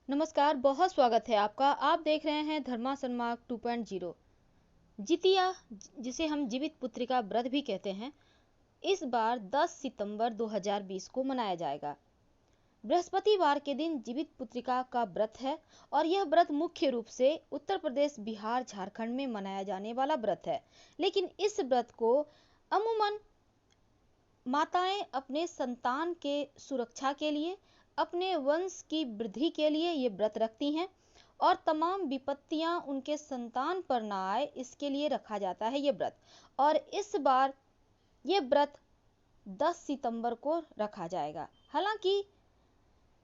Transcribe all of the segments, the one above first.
नमस्कार, बहुत स्वागत है आपका। आप देख रहे हैं धर्मा सन्मार्ग 2.0। जितिया, जिसे हम जीवित पुत्रिका व्रत भी कहते हैं, इस बार 10 सितंबर 2020 को मनाया जाएगा। बृहस्पतिवार के दिन जीवित पुत्रिका का व्रत है और यह व्रत मुख्य रूप से उत्तर प्रदेश, बिहार, झारखंड में मनाया जाने वाला व्रत है। लेकिन इस व्रत को अमूमन माताएं अपने संतान के सुरक्षा के लिए, अपने वंश की वृद्धि के लिए ये व्रत रखती हैं और तमाम विपत्तियां उनके संतान पर ना आए, इसके लिए रखा जाता है ये व्रत। और इस बार ये व्रत 10 सितंबर को रखा जाएगा। हालांकि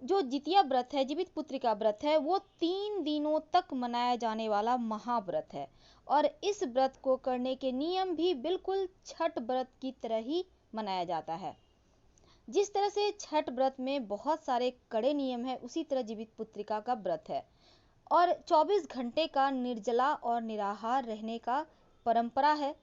जो जितिया व्रत है, जीवित पुत्रिका व्रत है, वो 3 दिनों तक मनाया जाने वाला महाव्रत है और इस व्रत को करने के नियम भी बिल्कुल छठ व्रत की तरह ही मनाया जाता है। जिस तरह से छठ व्रत में बहुत सारे कड़े नियम है, उसी तरह जीवित पुत्रिका का व्रत है और 24 घंटे का निर्जला और निराहार रहने का परंपरा है।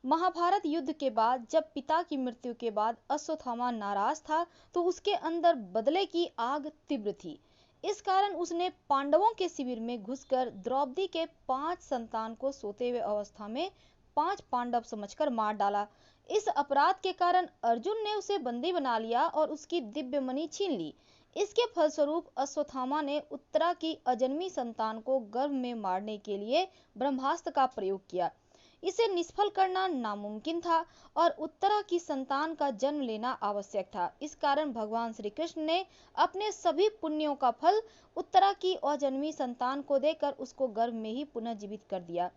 महाभारत युद्ध के बाद जब पिता की मृत्यु के बाद अश्वत्थामा नाराज था तो उसके अंदर बदले की आग तीव्र थी। इस कारण उसने पांडवों के शिविर में घुसकर द्रौपदी के 5 संतान को सोते हुए अवस्था में 5 पांडव समझकर मार डाला। इस अपराध के कारण अर्जुन ने उसे बंदी बना लिया और उसकी दिव्य मणि छीन ली। इसके फलस्वरूप अश्वत्थामा ने उत्तरा की अजन्मी संतान को गर्भ में मारने के लिए ब्रह्मास्त्र का प्रयोग किया। इसे निष्फल करना नामुमकिन था और उत्तरा की संतान का जन्म लेना आवश्यक था। इस कारण भगवान श्री कृष्ण ने अपने सभी पुण्यों का फल उत्तरा की अजन्मी संतान को देकर उसको गर्भ में ही पुनः जीवित कर दिया।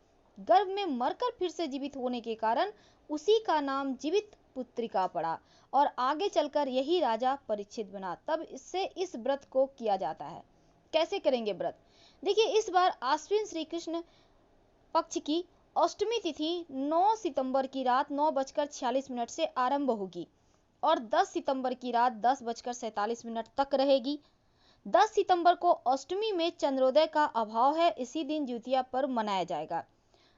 गर्भ में मरकर फिर से जीवित होने के कारण उसी का नाम जीवित पुत्रिका पड़ा और आगे चलकर यही राजा परीक्षित बना। तब इससे इस व्रत को किया जाता है। कैसे करेंगे व्रत? देखिए, इस बार आश्विन श्री कृष्ण पक्ष की अष्टमी तिथि 9 सितंबर की रात 9:46 से आरंभ होगी और 10 सितंबर की रात 10:47 तक रहेगी। 10 सितंबर को अष्टमी में चंद्रोदय का अभाव है, इसी दिन जितिया पर्व मनाया जाएगा।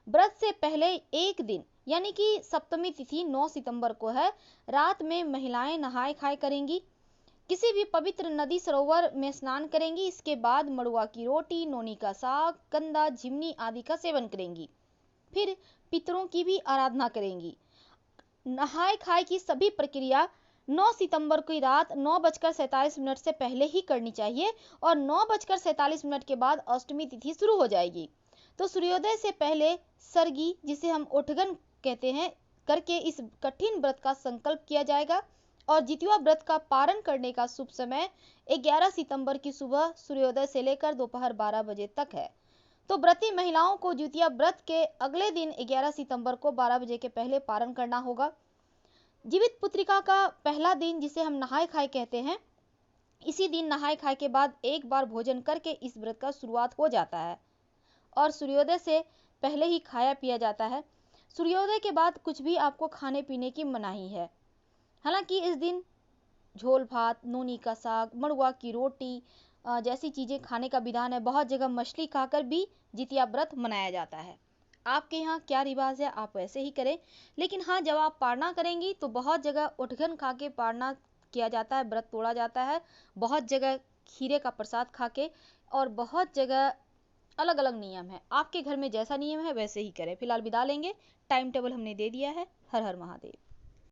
व्रत से पहले एक दिन यानी कि सप्तमी तिथि 9 सितंबर को है, रात में महिलाएं नहाय खाए करेंगी, किसी भी पवित्र नदी सरोवर में स्नान करेंगी। इसके बाद मड़ुआ की रोटी, नोनी का साग, कंदा, झिमनी आदि का सेवन करेंगी। फिर पितरों की भी आराधना करेंगी। नहाय खाए की सभी प्रक्रिया 9 सितंबर की रात 9:47 से पहले ही करनी चाहिए और 9:47 के बाद अष्टमी तिथि शुरू हो जाएगी। तो सूर्योदय से पहले सरगी, जिसे हम ओठगन कहते हैं, करके इस कठिन व्रत का संकल्प किया जाएगा और जितिया व्रत का पारण करने का शुभ समय 11 सितंबर की सुबह सूर्योदय से लेकर दोपहर 12 बजे तक है। तो व्रती महिलाओं को जितिया व्रत के अगले दिन 11 सितंबर को 12 बजे के पहले पारण करना होगा। जीवित पुत्रिका का पहला दिन, जिसे हम नहाय खाए कहते हैं, इसी दिन नहाय खाए के बाद एक बार भोजन करके इस व्रत का शुरुआत हो जाता है और सूर्योदय से पहले ही खाया पिया जाता है। सूर्योदय के बाद कुछ भी आपको खाने पीने की मनाही है। हालांकि इस दिन झोल भात, नोनी का साग, मड़ुआ की रोटी जैसी चीजें खाने का विधान है। बहुत जगह मछली खाकर भी जितिया व्रत मनाया जाता है। आपके यहाँ क्या रिवाज है, आप वैसे ही करें। लेकिन हाँ, जब आप पारना करेंगी तो बहुत जगह उठगन खा के पारना किया जाता है, व्रत तोड़ा जाता है। बहुत जगह खीरे का प्रसाद खा के और बहुत जगह अलग अलग नियम है। आपके घर में जैसा नियम है वैसे ही करें। फिलहाल विदा लेंगे, टाइम टेबल हमने दे दिया है। हर हर महादेव।